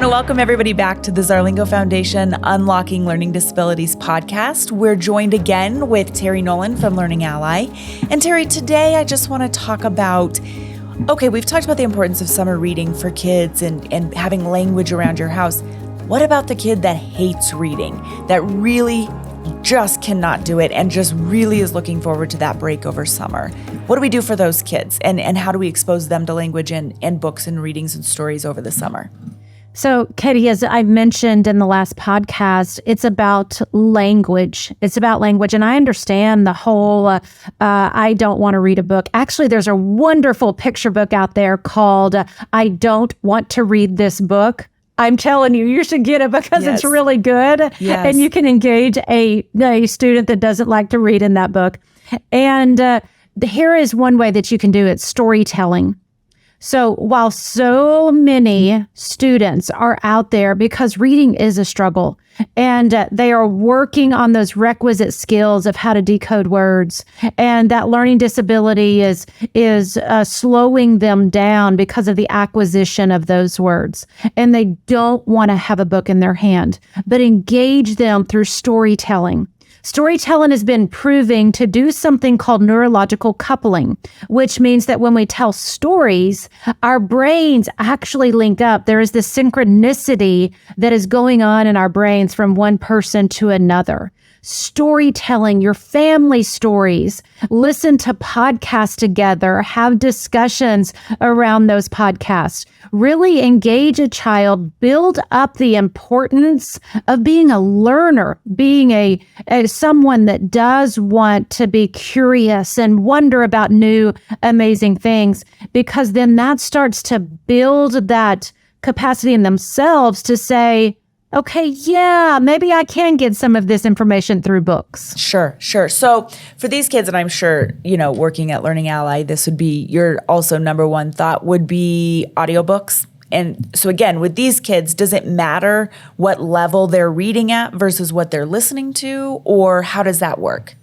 want to welcome everybody back to the Zarlengo Foundation Unlocking Learning Disabilities Podcast. We're joined again with Terry Nolan from Learning Ally. And Terry, today I just want to talk about, we've talked about the importance of summer reading for kids and having language around your house. What about the kid that hates reading, that really just cannot do it and just really is looking forward to that break over summer? What do we do for those kids, and how do we expose them to language and books and readings and stories over the summer? So, Katie, as I mentioned in the last podcast, it's about language. It's about language. And I understand the whole, I don't want to read a book. Actually, there's a wonderful picture book out there called I Don't Want to Read This Book. I'm telling you, you should get it because It's really good. Yes. And you can engage a student that doesn't like to read in that book. And here is one way that you can do it: storytelling. So while so many students are out there, because reading is a struggle, and they are working on those requisite skills of how to decode words, and that learning disability is slowing them down because of the acquisition of those words, and they don't want to have a book in their hand, but engage them through storytelling. Storytelling has been proving to do something called neurological coupling, which means that when we tell stories, our brains actually link up. There is this synchronicity that is going on in our brains from one person to another. Storytelling, your family stories, listen to podcasts together, have discussions around those podcasts. Really engage a child, build up the importance of being a learner, being a someone that does want to be curious and wonder about new, amazing things, because then that starts to build that capacity in themselves to say, okay, yeah, maybe I can get some of this information through books. Sure. So for these kids, and I'm sure, working at Learning Ally, this would be your also number one thought would be audiobooks. And so again, with these kids, does it matter what level they're reading at versus what they're listening to, or how does that work?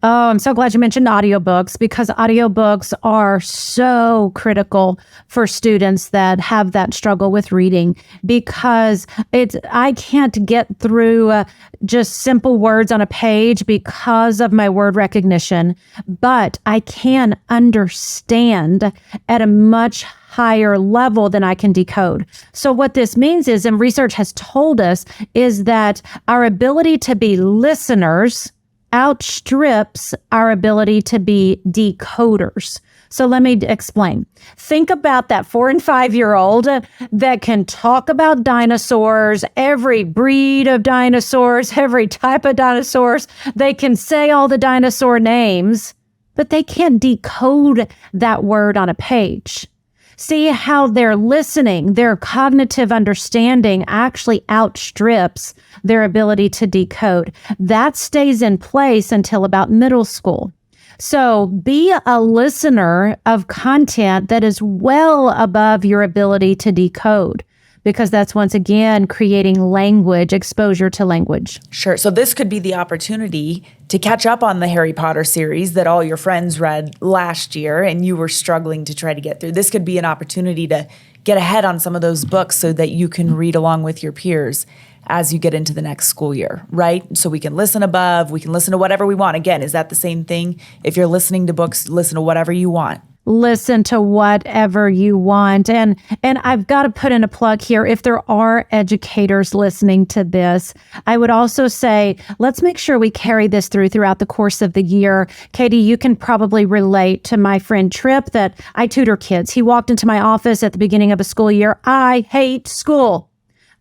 Oh, I'm so glad you mentioned audiobooks, because audiobooks are so critical for students that have that struggle with reading, because I can't get through just simple words on a page because of my word recognition, but I can understand at a much higher level than I can decode. So what this means is, and research has told us, is that our ability to be listeners outstrips our ability to be decoders. So let me explain. Think about that 4 and 5-year-old that can talk about dinosaurs, every breed of dinosaurs, every type of dinosaurs. They can say all the dinosaur names, but they can't decode that word on a page. See how their listening, their cognitive understanding actually outstrips their ability to decode. That stays in place until about middle school. So be a listener of content that is well above your ability to decode, because that's, once again, creating language, exposure to language. Sure. So this could be the opportunity to catch up on the Harry Potter series that all your friends read last year and you were struggling to try to get through. This could be an opportunity to get ahead on some of those books so that you can read along with your peers as you get into the next school year, right? So we can listen above, we can listen to whatever we want. Again, is that the same thing? If you're listening to books, listen to whatever you want. Listen to whatever you want. And I've got to put in a plug here. If there are educators listening to this, I would also say, let's make sure we carry this throughout the course of the year. Katie, you can probably relate to my friend Tripp that I tutor kids. He walked into my office at the beginning of a school year. I hate school.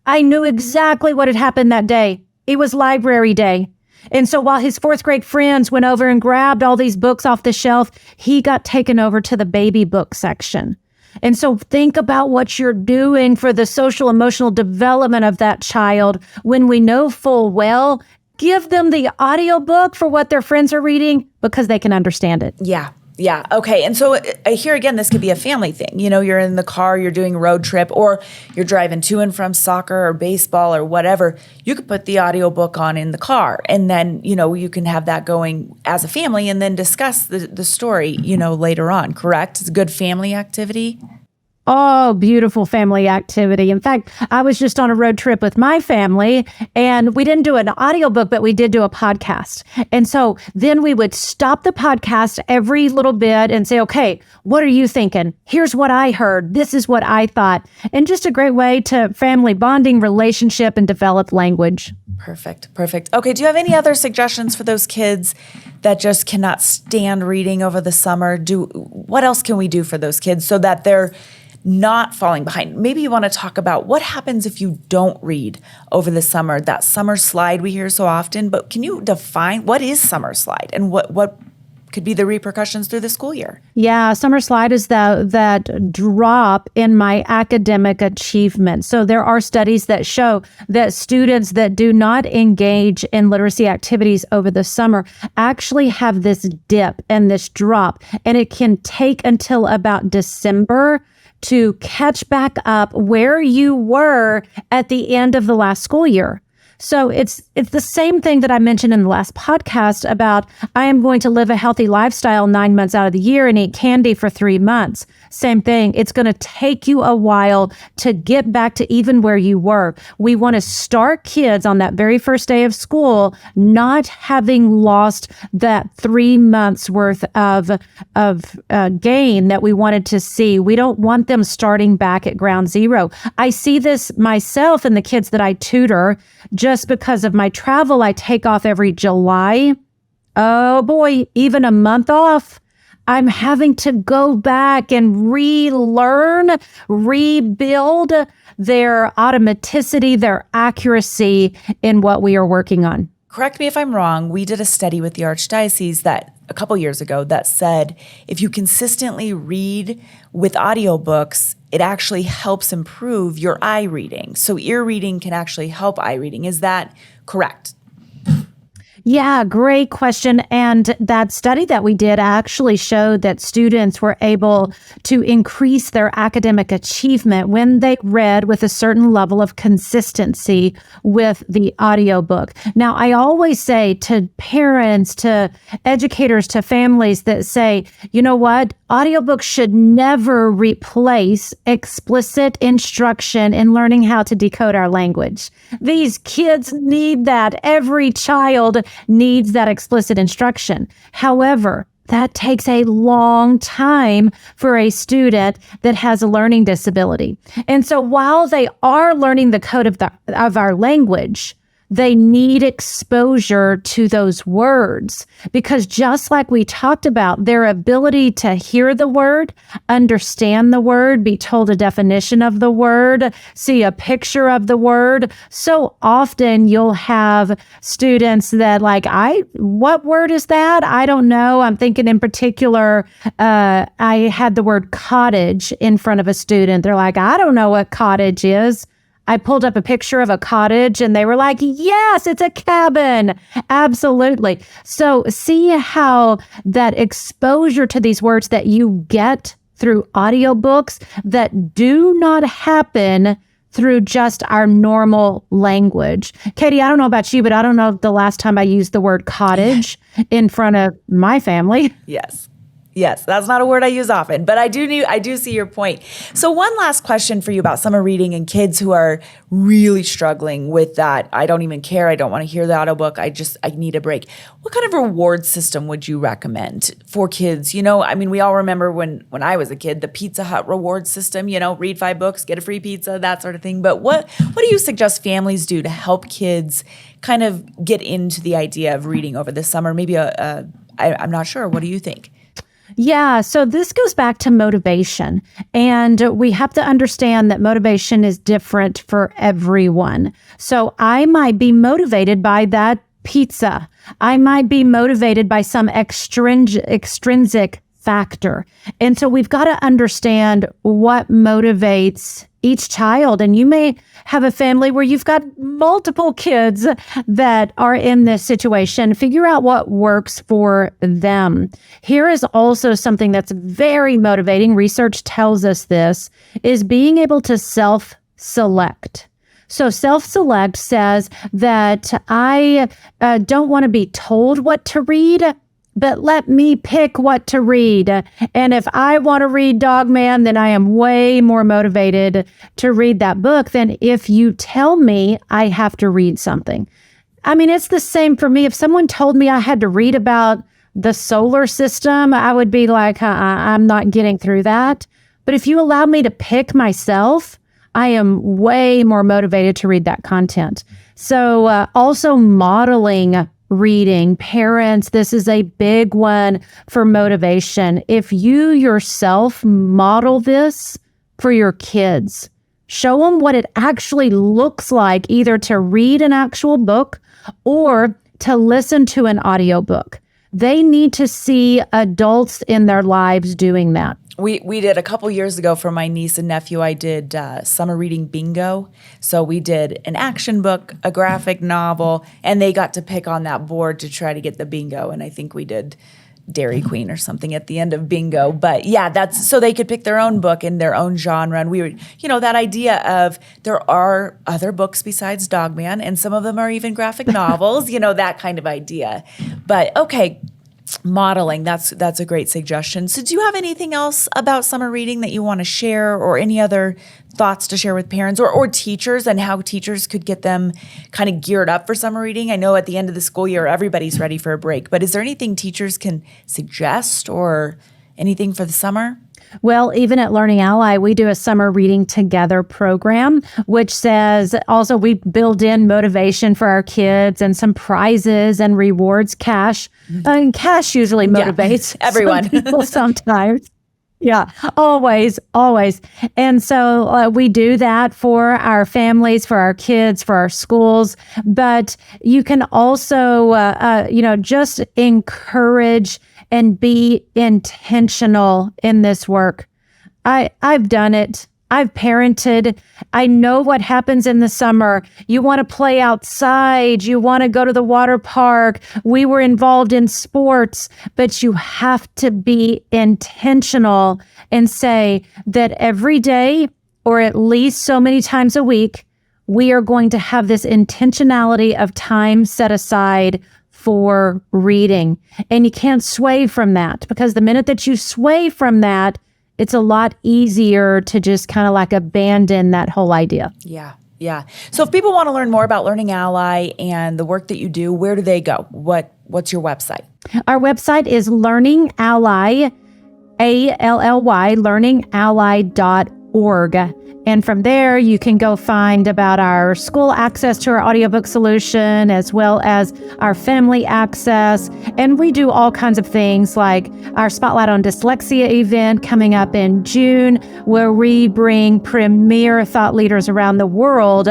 I knew exactly what had happened that day. It was library day. And so while his 4th grade friends went over and grabbed all these books off the shelf, he got taken over to the baby book section. And so think about what you're doing for the social emotional development of that child when we know full well, give them the audiobook for what their friends are reading because they can understand it. Yeah. Okay. And so here again, this could be a family thing. You're in the car, you're doing a road trip, or you're driving to and from soccer or baseball or whatever. You could put the audiobook on in the car, and then, you can have that going as a family and then discuss the story, later on. Correct? It's a good family activity. Oh, beautiful family activity. In fact, I was just on a road trip with my family and we didn't do an audiobook, but we did do a podcast. And so then we would stop the podcast every little bit and say, okay, what are you thinking? Here's what I heard. This is what I thought. And just a great way to family bonding, relationship, and develop language. Perfect. Okay, do you have any other suggestions for those kids that just cannot stand reading over the summer? What else can we do for those kids so that they're not falling behind? Maybe you want to talk about what happens if you don't read over the summer, that summer slide we hear so often, but can you define what is summer slide and what could be the repercussions through the school year? Yeah, summer slide is that drop in my academic achievement. So there are studies that show that students that do not engage in literacy activities over the summer actually have this dip and this drop, and it can take until about December to catch back up where you were at the end of the last school year. So it's the same thing that I mentioned in the last podcast about I am going to live a healthy lifestyle 9 months out of the year and eat candy for 3 months. Same thing. It's going to take you a while to get back to even where you were. We want to start kids on that very first day of school not having lost that 3 months worth of gain that we wanted to see. We don't want them starting back at ground zero. I see this myself in the kids that I tutor. Just because of my travel, I take off every July. Oh boy, even a month off. I'm having to go back and relearn, rebuild their automaticity, their accuracy in what we are working on. Correct me if I'm wrong. We did a study with the Archdiocese that a couple years ago that said if you consistently read with audiobooks, it actually helps improve your eye reading. So ear reading can actually help eye reading. Is that correct? Yeah, great question. And that study that we did actually showed that students were able to increase their academic achievement when they read with a certain level of consistency with the audiobook. Now, I always say to parents, to educators, to families that say, you know what? Audiobooks should never replace explicit instruction in learning how to decode our language. These kids need that. Every child needs that explicit instruction. However, that takes a long time for a student that has a learning disability. And so while they are learning the code of our language, they need exposure to those words because just like we talked about, their ability to hear the word, understand the word, be told a definition of the word, see a picture of the word. So often you'll have students that what word is that? I don't know. I'm thinking in particular, I had the word cottage in front of a student. They're like, I don't know what cottage is. I pulled up a picture of a cottage and they were like, yes, it's a cabin. Absolutely. So see how that exposure to these words that you get through audiobooks that do not happen through just our normal language. Katie, I don't know about you, but I don't know the last time I used the word cottage in front of my family. Yes, that's not a word I use often, but I do see your point. So one last question for you about summer reading and kids who are really struggling with that. I don't even care. I don't want to hear the audiobook. I need a break. What kind of reward system would you recommend for kids? We all remember when I was a kid, the Pizza Hut reward system, read 5 books, get a free pizza, that sort of thing. But what do you suggest families do to help kids kind of get into the idea of reading over the summer? Maybe I'm not sure. What do you think? Yeah, so this goes back to motivation. And we have to understand that motivation is different for everyone. So I might be motivated by that pizza. I might be motivated by some extrinsic factor. And so we've got to understand what motivates each child. And you may have a family where you've got multiple kids that are in this situation. Figure out what works for them. Here is also something that's very motivating. Research tells us this is being able to self-select. So self-select says that I don't want to be told what to read. but let me pick what to read. And if I want to read Dog Man, then I am way more motivated to read that book than if you tell me I have to read something. I mean, it's the same for me. If someone told me I had to read about the solar system, I would be like, I'm not getting through that. But if you allow me to pick myself, I am way more motivated to read that content. So also modeling reading. Parents, this is a big one for motivation. If you yourself model this for your kids, show them what it actually looks like either to read an actual book or to listen to an audiobook. They need to see adults in their lives doing that. We did a couple years ago for my niece and nephew, I did summer reading bingo. So we did an action book, a graphic novel, and they got to pick on that board to try to get the bingo. And I think we did Dairy Queen or something at the end of bingo. But yeah, that's so they could pick their own book in their own genre. And we were, that idea of there are other books besides Dog Man, and some of them are even graphic novels, that kind of idea. But okay. Modeling, that's a great suggestion. So do you have anything else about summer reading that you want to share, or any other thoughts to share with parents or teachers, and how teachers could get them kind of geared up for summer reading? I know at the end of the school year, everybody's ready for a break, but is there anything teachers can suggest or anything for the summer? Well, even at Learning Ally, we do a summer reading together program, which says also we build in motivation for our kids and some prizes and rewards, cash. And cash usually motivates everyone. Some people sometimes. Yeah, always. And so we do that for our families, for our kids, for our schools. But you can also, just encourage and be intentional in this work. I've done it. I've parented. I know what happens in the summer. You want to play outside. You want to go to the water park. We were involved in sports, but you have to be intentional and say that every day, or at least so many times a week, we are going to have this intentionality of time set aside for reading. And you can't sway from that, because the minute that you sway from that, it's a lot easier to just kind of like abandon that whole idea. Yeah. So if people want to learn more about Learning Ally and the work that you do, where do they go? What's your website? Our website is Learning Ally, ALLY, learningally.org. And from there, you can go find about our school access to our audiobook solution, as well as our family access. And we do all kinds of things like our Spotlight on Dyslexia event coming up in June, where we bring premier thought leaders around the world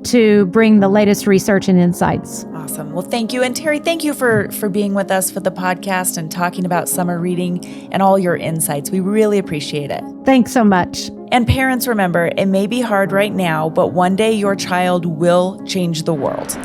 to bring the latest research and insights. Awesome. Well, thank you. And Terry, thank you for being with us for the podcast and talking about summer reading and all your insights. We really appreciate it. Thanks so much. And parents, remember, it may be hard right now, but one day your child will change the world.